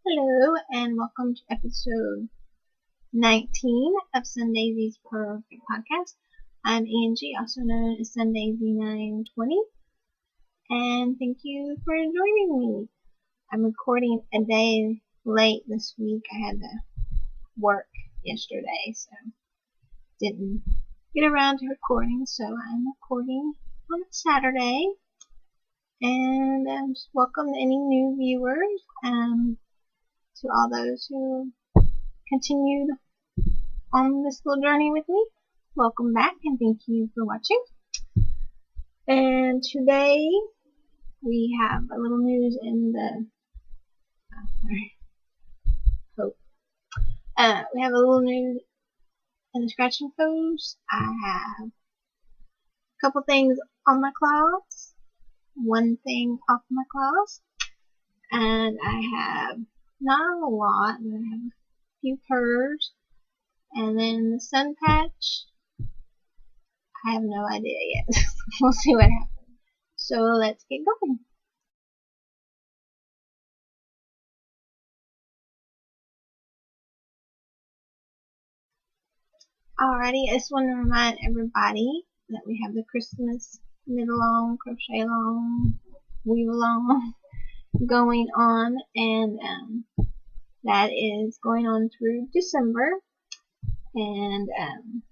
Hello and welcome to episode 19 of Sunday's Perfect Podcast. I'm Angie, also known as Sunday's920, and thank you for joining me. I'm recording a day late this week. I had to work yesterday, so didn't get around to recording, so I'm recording on a Saturday. And just welcome to any new viewers. To all those who continued on this little journey with me, welcome back and thank you for watching. And today we have a little news in the we have a little news in the scratching post. I have a couple things on my cloths, one thing off my cloths, and I have not a lot, but I have a few purrs, and then the sun patch, I have no idea yet. We'll see what happens. So let's get going. Alrighty, I just want to remind everybody that we have the Christmas knit along, crochet along, weave along going on, and that is going on through December. And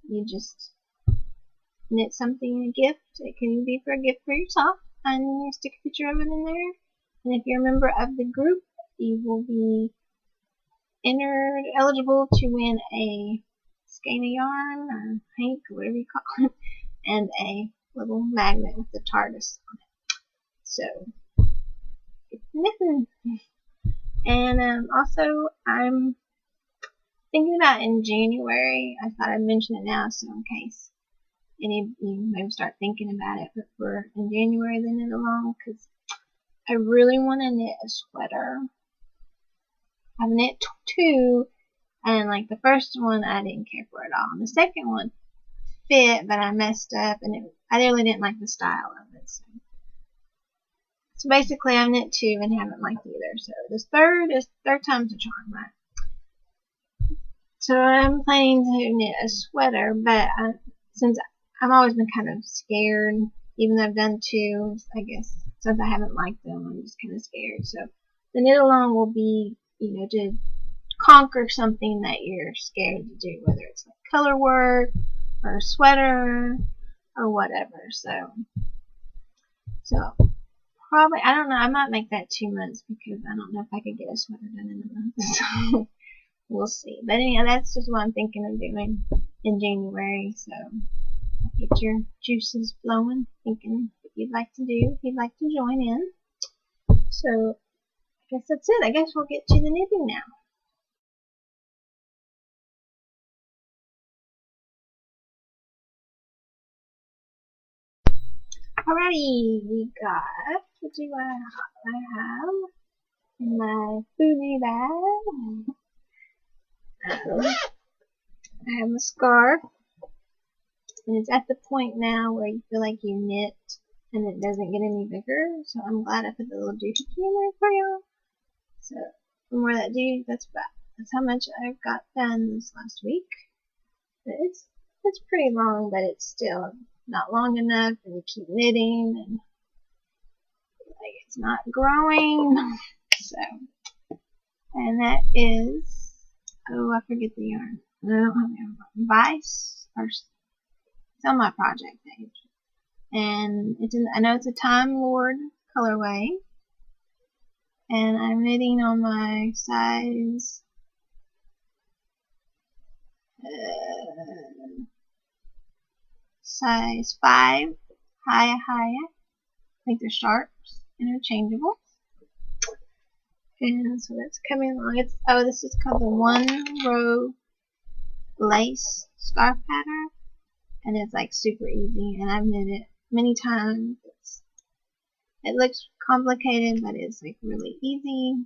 you just knit something, a gift. It can be for a gift for yourself, and you stick a picture of it in there. And if you're a member of the group, you will be eligible to win a skein of yarn or hank or whatever you call it, and a little magnet with the TARDIS on it. So it's knitting. And also I'm thinking about in January. I thought I'd mention it now, so in case any of you maybe start thinking about it, but for in January then knit along, because I really want to knit a sweater. I've knit two, and like the first one I didn't care for at all, and the second one fit, but I messed up, and I really didn't like the style of it. So basically I've knit two and haven't liked either. So this third time's a charm, right? So I'm planning to knit a sweater, but since I've always been kind of scared, even though I've done two, I guess since I haven't liked them, I'm just kind of scared. So the knit along will be, to conquer something that you're scared to do, whether it's like color work or a sweater or whatever. So probably, I don't know, I might make that 2 months because I don't know if I could get a sweater done in a month. So we'll see. But anyhow, that's just what I'm thinking of doing in January. So get your juices flowing, thinking what you'd like to do, if you'd like to join in. So I guess that's it. I guess we'll get to the knitting now. Alrighty, we got, what do I have in my Fuji bag? I have a scarf, and it's at the point now where you feel like you knit and it doesn't get any bigger, so I'm glad I put the little doohickey in there for y'all. So from where that that's how much I've got done this last week. But it's pretty long, but it's still not long enough, and you keep knitting and like it's not growing. So, and that is, oh, I forget the yarn. I don't have the yarn. Vice, or it's on my project page, and I know it's a Time Lord colorway, and I'm knitting on my size size 5 high. I think they're sharps, interchangeable. And so that's coming along. This is called the One Row Lace Scarf Pattern, and it's like super easy, and I've knit it many times. It looks complicated, but it's like really easy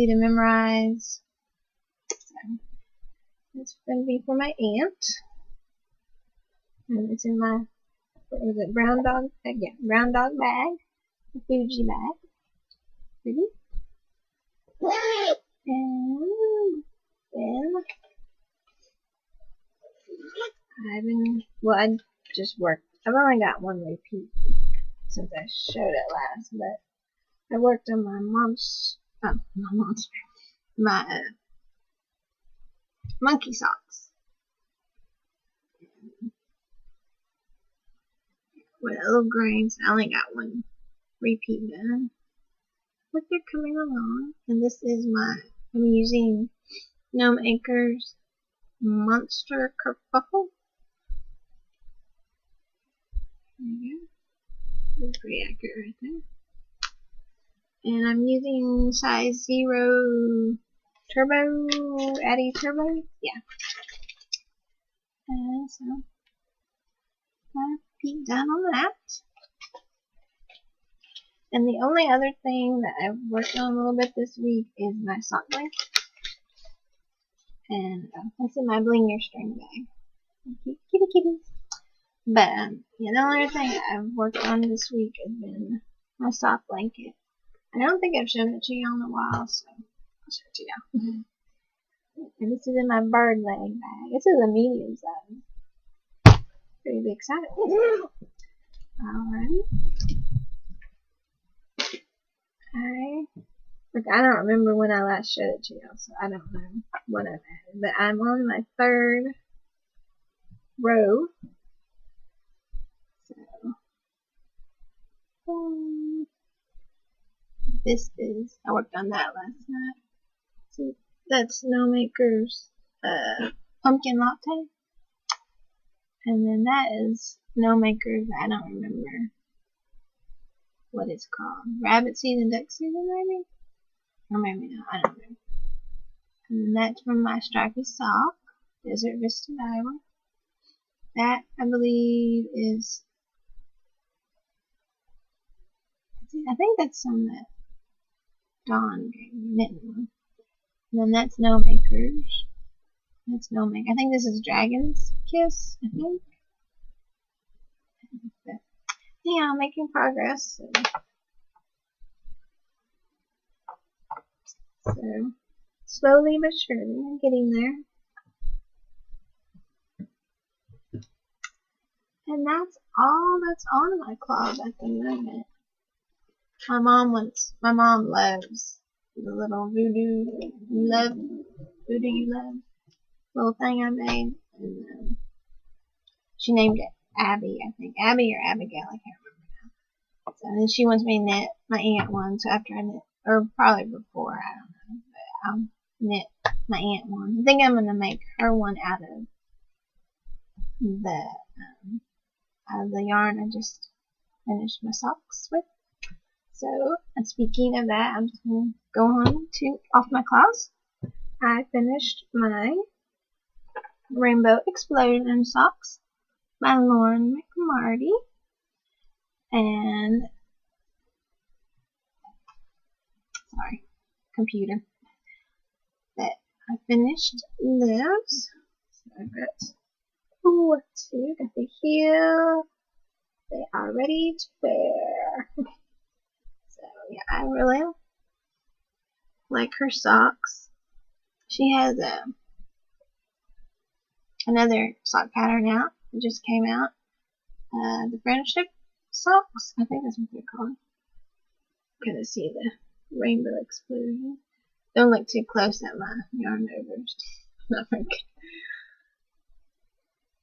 to memorize. So it's going to be for my aunt, and it's in my brown dog bag, the Fuji bag. Pretty. well, I just worked. I've only got one repeat since I showed it last, but I worked on my monkey socks with a little grain, so I only got one repeat done. But they're coming along, and this is I'm using Gnome Acres Monster Kerfuffle. There you go. That's pretty accurate right there. And I'm using size 0 Turbo, Addy Turbo, yeah. And so, I'll peek down on that. And the only other thing that I've worked on a little bit this week is my sock blanket. And that's in my Bling Your String bag. Kitty kitties. But, yeah, the only other thing I've worked on this week has been my sock blanket. I don't think I've shown it to you in a while, so I'll show it to you. And this is in my bird leg bag. This is a medium size. Pretty big size. Alrighty. I don't remember when I last showed it to you, so I don't know what I've added. But I'm on my 3rd row. So, this is, I worked on that last night. So that's Gnome Acres Pumpkin Latte. And then that is Gnome Acres, I don't remember what it's called. Rabbit Season, Duck Season, maybe? Or maybe not, I don't know. And that's from my Stripey Sock, Desert Vista, Iowa. That, I believe, is, I think that's some that Dawn gave me, knitting one. And then that's Gnome Acres. That's Gnome Acres. I think this is Dragon's Kiss, I think. But, yeah, I'm making progress. So, slowly but surely, I'm getting there. And that's all that's on my cloth at the moment. My mom loves the little voodoo you love little thing I made. And she named it Abby, I think. Abby or Abigail, I can't remember now. So then she wants me to knit my aunt one, so after I knit, or probably before, I don't know, but I'll knit my aunt one. I think I'm going to make her one out of the yarn I just finished my socks with. So, and speaking of that, I'm just going to go on off my cloths. I finished my Rainbow Explosion socks by Lauren McMarty. And, sorry, computer. But I finished those. So I've got got the heel. They are ready to wear. So yeah, I really like her socks. She has another sock pattern out. It just came out. The friendship socks. I think that's what they're called. Gonna see the rainbow explosion. Don't look too close at my yarn overs. Not very good.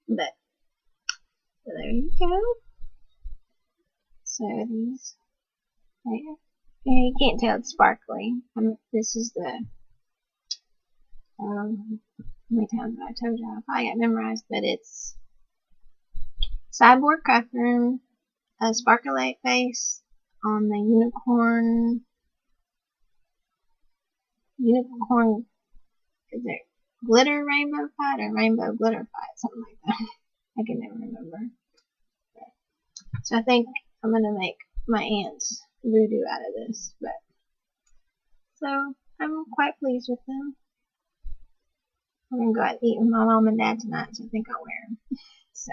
But so there you go. So these there. Yeah, you can't tell it's sparkly. This is the how many times have I told you? I probably got memorized, but it's Cyborg Craft Room, a sparkleite face on the unicorn. Is it glitter rainbow fight or rainbow glitter fight? Something like that. I can never remember. So I think I'm gonna make my aunt's voodoo out of this, but so I'm quite pleased with them. I'm gonna go out and eat with my mom and dad tonight, so I think I'll wear them. So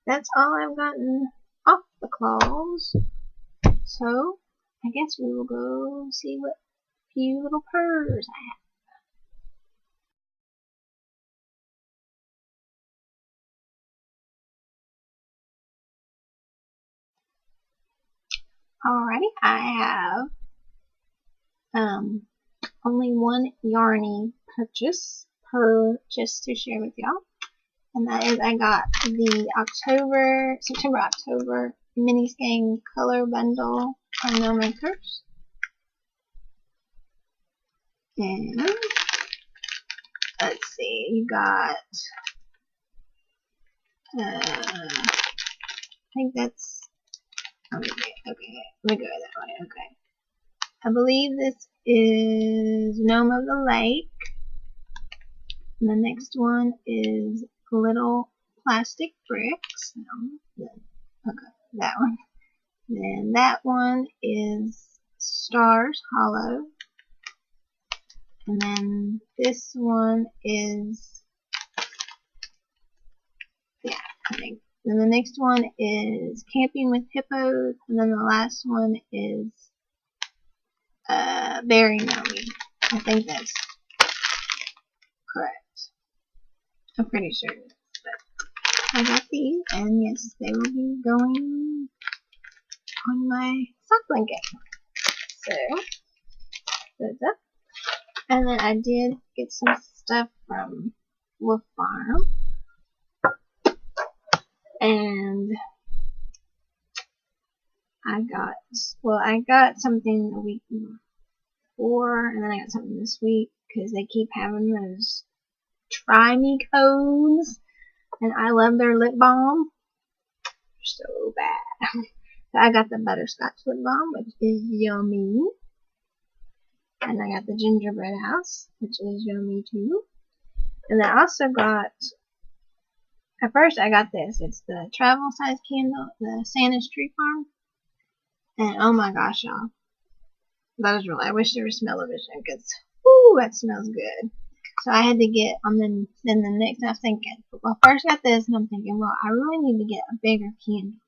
that's all I've gotten off the claws. So I guess we will go see what few little purrs I have. Alrighty, I have only one yarny purchase to share with y'all, and that is I got the September-October mini skein color bundle from No Makers, and let's see, you got I think that's okay. Let me go that way. Okay. I believe this is Gnome of the Lake. And the next one is Little Plastic Bricks. No, okay, that one. Then that one is Stars Hollow. And then this one is, yeah, I think. Then the next one is Camping with Hippos. And then the last one is Berry Gnome. I think that's correct. I'm pretty sure. But I got these, and yes, they will be going on my sock blanket. So, those up. And then I did get some stuff from Wolf Farm. And I got something the week before, and then I got something this week, because they keep having those Try Me codes, and I love their lip balm. They're so bad. So I got the butterscotch lip balm, which is yummy. And I got the gingerbread house, which is yummy too. And I also got, at first I got this. It's the travel size candle, the Santa's Tree Farm. And oh my gosh, y'all. That was really, I wish there was smell-o-vision, because, whoo, that smells good. So I had to get, then the next, I was thinking, well, first I got this, and I'm thinking, well, I really need to get a bigger candle.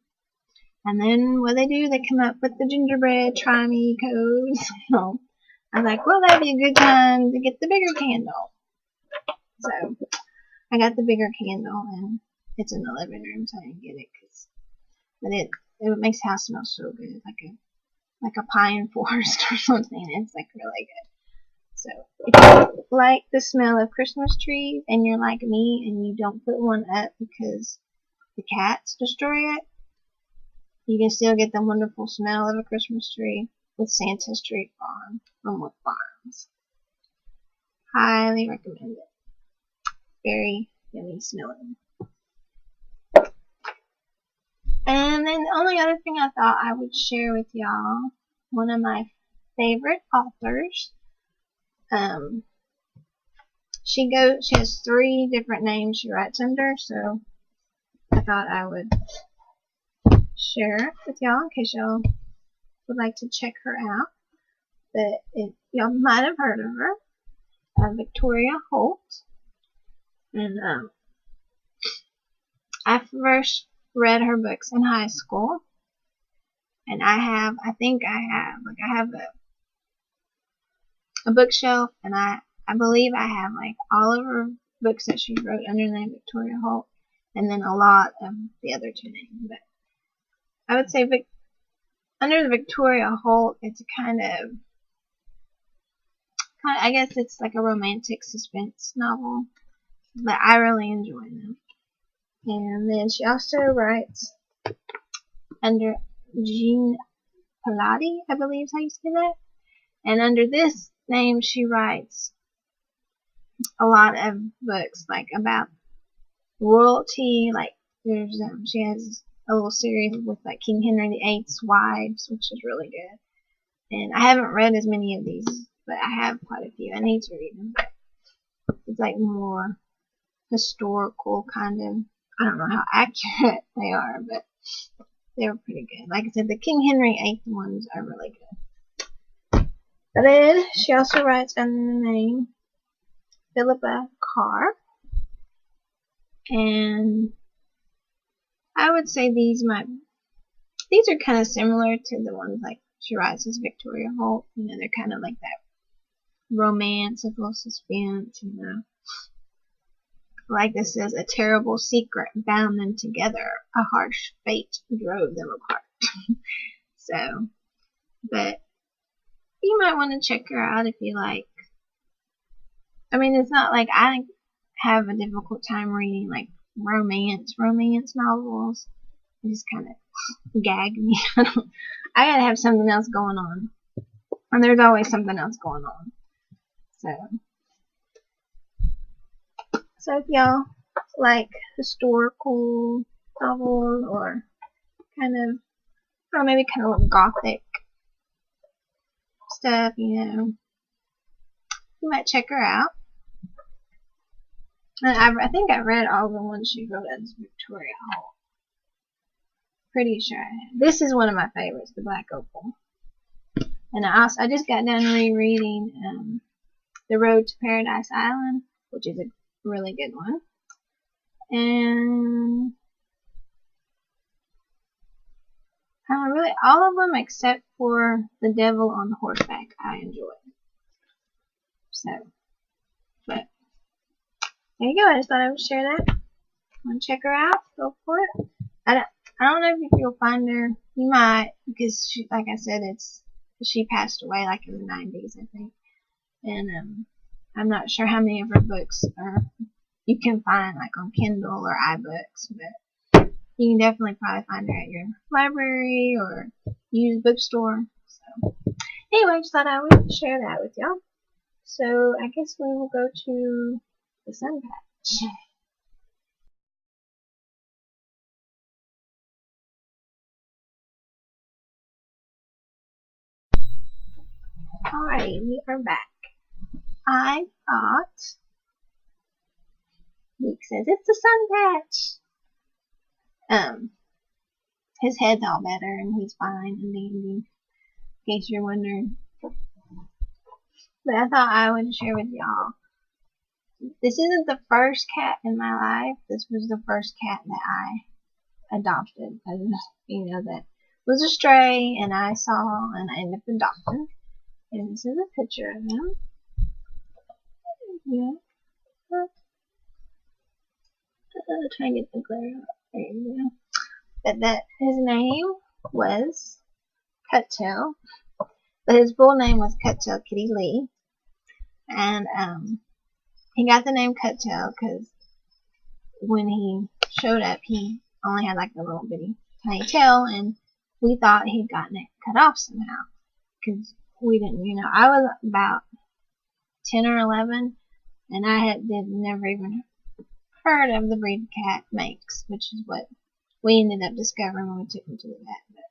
And then what they do, they come up with the gingerbread Try Me codes. So I was like, well, that'd be a good time to get the bigger candle. So I got the bigger candle, and it's in the living room, so I didn't get it, but it makes the house smell so good, like a pine forest or something. It's like really good. So if you like the smell of Christmas trees, and you're like me and you don't put one up because the cats destroy it, you can still get the wonderful smell of a Christmas tree with Santa's Tree Farm from Wolf Farms. Highly recommend it. Very yummy smelling. And then the only other thing I thought I would share with y'all, one of my favorite authors, she has 3 different names she writes under, so I thought I would share with y'all in case y'all would like to check her out. But y'all might have heard of her, Victoria Holt. And I first read her books in high school, and I have a bookshelf, and I believe I have like all of her books that she wrote under the name Victoria Holt, and then a lot of the other 2 names. But I would say under the Victoria Holt, it's I guess it's like a romantic suspense novel, but I really enjoy them. And then she also writes under Jean Pilati, I believe is how you say that. And under this name, she writes a lot of books, like about royalty. Like she has a little series with like King Henry VIII's wives, which is really good. And I haven't read as many of these, but I have quite a few. I need to read them. It's like more historical kind of. I don't know how accurate they are, but they're pretty good. Like I said, the King Henry VIII ones are really good. But then she also writes under the name Philippa Carr. And I would say these are kind of similar to the ones like she writes as Victoria Holt. You know, they're kind of like that romance, a little suspense, you know. Like this says, a terrible secret bound them together. A harsh fate drove them apart. So, but you might want to check her out if you like. I mean, it's not like I have a difficult time reading like romance novels. It just kind of gag me. I gotta have something else going on, and there's always something else going on. So if y'all like historical novels or kind of, or maybe kind of gothic stuff, you know, you might check her out. And I think I read all the ones she wrote as Victoria Hall. Pretty sure I have. This is one of my favorites, The Black Opal. And I just got done rereading The Road to Paradise Island, which is a really good one. And really all of them except for The Devil on Horseback I enjoyed. So, but there you go. I just thought I would share that. Want to check her out? Go for it. I don't know if you'll find her. You might, because she, like I said, she passed away like in the 90s, I think. And I'm not sure how many of her books you can find like on Kindle or iBooks, but you can definitely probably find her at your library or used bookstore. So anyway, just thought I would share that with y'all. So I guess we will go to the sun patch. Alrighty, we are back. I thought Luke says it's the sun patch. His head's all better and he's fine and dandy, in case you're wondering. But I thought I would share with y'all. This isn't the first cat in my life. This was the first cat that I adopted. You know, that was a stray and I saw and I ended up adopting. And this is a picture of him. Yeah. Try and get the glare out. There you go. That his name was Cuttail, but his full name was Cuttail Kitty Lee. And he got the name Cuttail because when he showed up, he only had like a little bitty tiny tail, and we thought he'd gotten it cut off somehow because we didn't, you know, I was about 10 or 11, and I had never even heard of the breed cat Manx, which is what we ended up discovering when we took him to the vet. But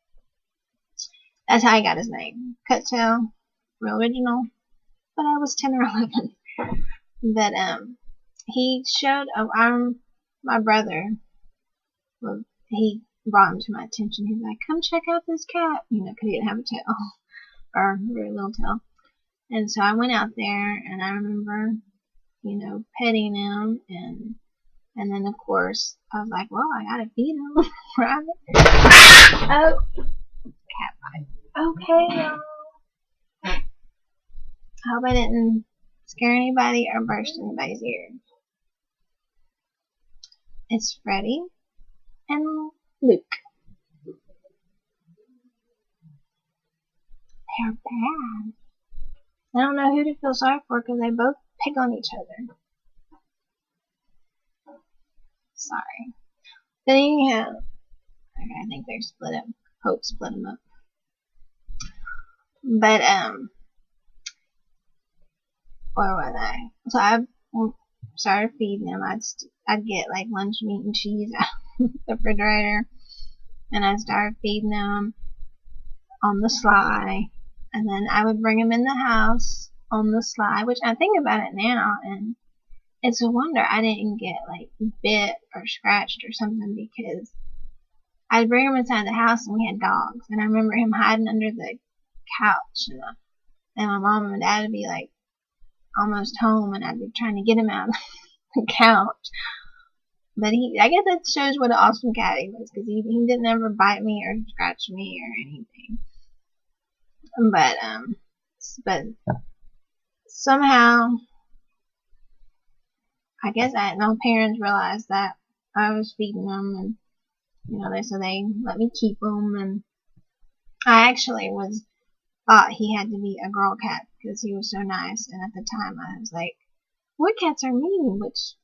that's how he got his name, Cuttail, real original. But I was 10 or 11. But he showed. My brother. Well, he brought him to my attention. He's like, "Come check out this cat," you know, because he didn't have a tail or a very little tail. And so I went out there, and I remember, you know, petting him, and then of course I was like, well, I gotta feed him, right? Oh, cat bite. Okay, y'all. I hope I didn't scare anybody or burst anybody's ears. It's Freddie and Luke. They're bad. I don't know who to feel sorry for because they both pick on each other. Sorry. But anyhow, okay, I think they're split up. Hope split them up. But where was I? So I started feeding them. I'd get like lunch meat and cheese out of the refrigerator, and I started feeding them on the sly, and then I would bring them in the house on the sly. Which I think about it now, and it's a wonder I didn't get like bit or scratched or something, because I'd bring him inside the house and we had dogs, and I remember him hiding under the couch, and my mom and dad would be like almost home, and I'd be trying to get him out of the couch. But I guess that shows what an awesome cat he was, because he didn't ever bite me or scratch me or anything. But somehow, I guess my parents realized that I was feeding them, and you know, so they let me keep them, and I actually was thought he had to be a girl cat because he was so nice. And at the time, I was like, boy cats are mean, which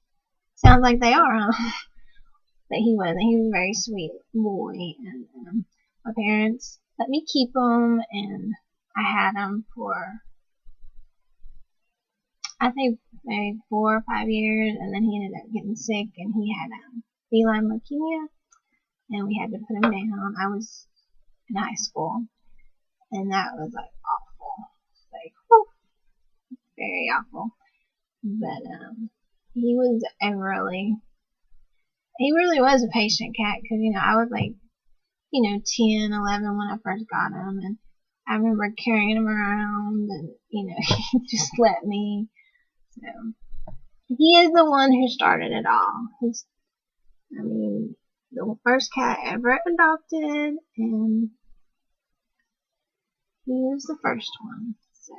sounds like they are, huh? But he wasn't. He was a very sweet boy, and my parents let me keep him, and I had him for, I think, maybe 4 or 5 years, and then he ended up getting sick, and he had feline leukemia, and we had to put him down. I was in high school, and that was like awful, like whew, very awful. But he was he really was a patient cat, because I was like 10, 11 when I first got him, and I remember carrying him around, and he just let me. So he is the one who started it all. He's, the first cat ever adopted, and he was the first one. So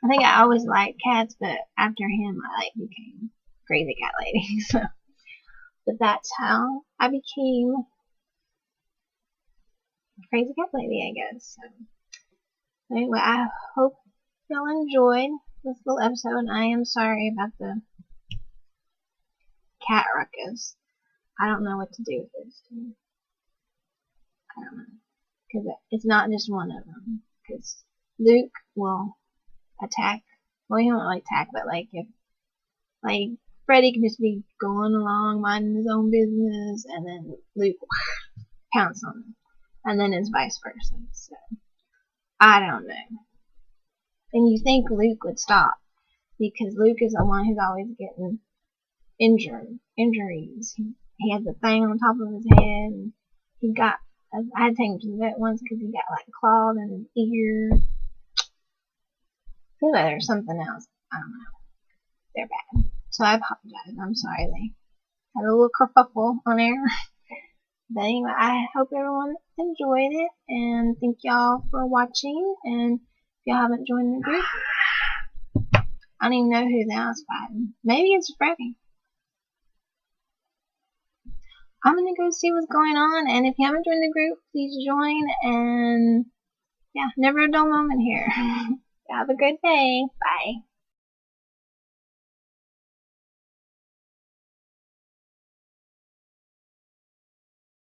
I think I always liked cats, but after him, I became crazy cat lady. So, but that's how I became crazy cat lady, I guess. So anyway, I hope y'all enjoyed this little episode, and I am sorry about the cat ruckus. I don't know what to do with this. I don't know, because it's not just one of them. Because Luke will attack. Well, he won't like attack, but if Freddy can just be going along, minding his own business, and then Luke pounce on him, and then it's vice versa. So I don't know. And you think Luke would stop, because Luke is the one who's always getting injuries. He had the thing on top of his head, and I had to take him to the vet once because he got clawed in his ear. Anyway, there's something else. I don't know. They're bad. So I apologize. I'm sorry they had a little kerfuffle on air. But anyway, I hope everyone enjoyed it, and thank y'all for watching. And if y'all haven't joined the group, I don't even know who that was fighting. Maybe it's Freddy. I'm gonna go see what's going on, and if you haven't joined the group, please join. And yeah, never a dull moment here. Have a good day. Bye.